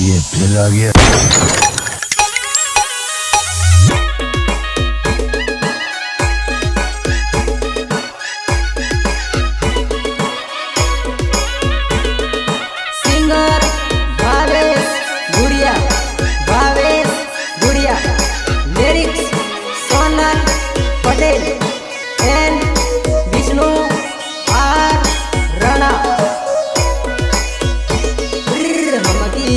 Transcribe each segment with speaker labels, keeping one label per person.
Speaker 1: ये फिर आ गया।
Speaker 2: सिंगर भावेश गुड़िया, भावेश गुड़िया, lyrics Sonal Patel and Vishnu R Rana.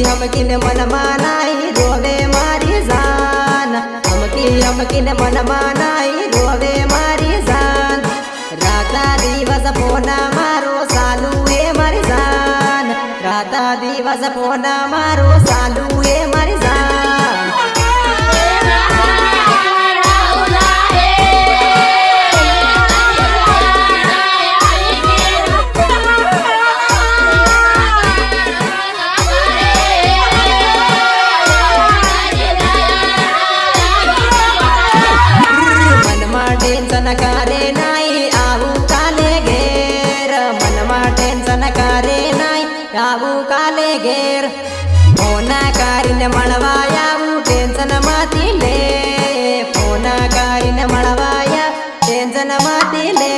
Speaker 2: हमकी ने मन मानाई रोवे मारी जान, हमकी ने मन मानाई रोवे मारी जान। राता दिवस पोना मारो सालू ए मारी जान, राता दिवस पोना मारो सालू ए मारी जान। टेंशन करे नाई आऊ काले घेर, मनमा टेंशन करे नाई आऊ काले घेर। फोना कारीने मळवायाऊ टेंशन माती ले, फोना कारीने मळवाया टेंशन माती ले।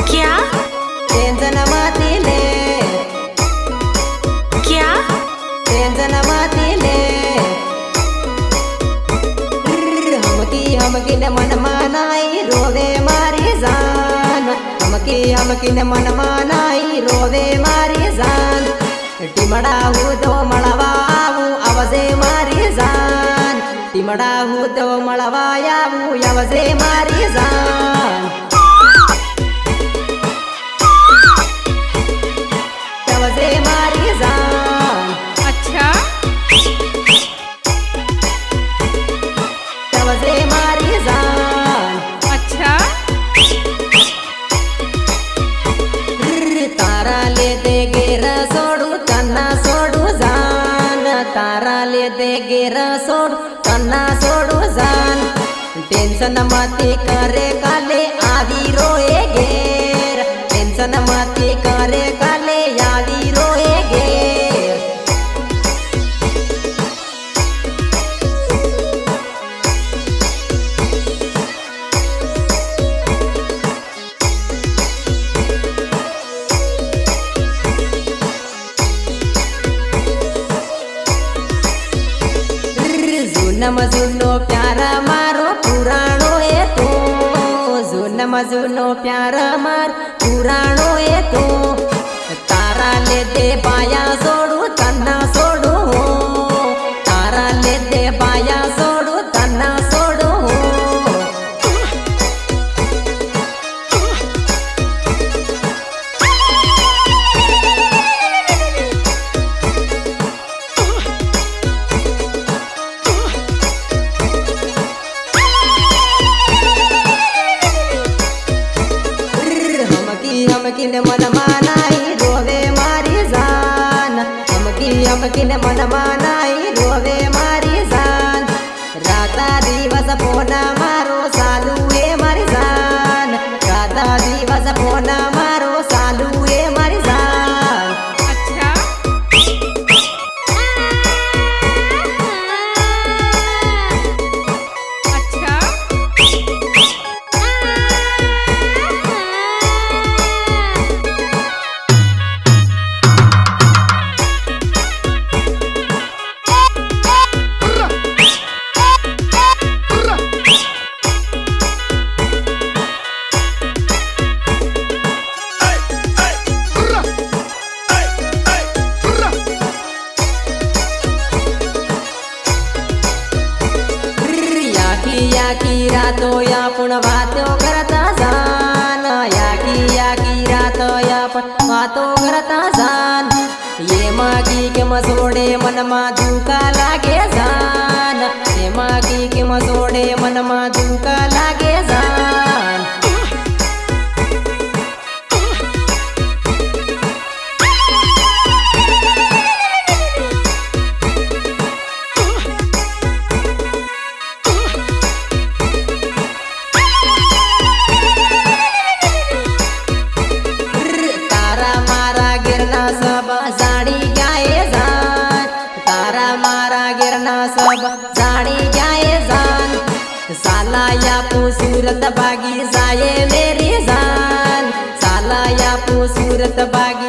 Speaker 2: क्या टेंशन माती ले, क्या टेंशन माती ले। हमकी ने मन मानाई रोवे मारी जान, हमकी ने मन मानाई रोवे मारी जान। टिमड़ा हूँ तो मळवाऊ आवाजे मारी जान, टिमड़ा हूँ तो मळवायाऊ आवाजे मारी जान। आवाजे मारी जान। अच्छा आवाजे मारी जान। अच्छा तारा ले दे गेर सोडू तन्ना सोडू जान, तारा ले दे गेर सोडू तन्ना सोडू जान। टेंशन माती करे काले आवी रोए घेर, टेंशन माती करे काले आवी रोए घेर। जुनम जुनो प्यारा मारो पुराणो ए तो, जुनम जुनो प्यारा मार पुराणो ए तो। तारा ले दे बाया सोडू तन्ना सोडू, तारा ले दे बाया सोडू तन्ना सोडू। हमकी ने मन मानाई रोवे मारी जान, हमकी ने मन मानाई रोवे मारी जान। राता दिवस पोना मारो सालू ए मारी जान, राता दिवस पोना मारो सालू ए मारी जान। अच्छा अच्छा याकी रातो यापुण वातो करता जान, याकी रातो यापुण वातो करता जान। ये मागी के मसोडे मनमा धुका लागे जान, ये मागी के मसोडे मनमा धुका लागे जान। कारागिरना सब जानी जाए जान साला यापू सूरत बागी जाए मेरी जान साला यापू सूरत बागी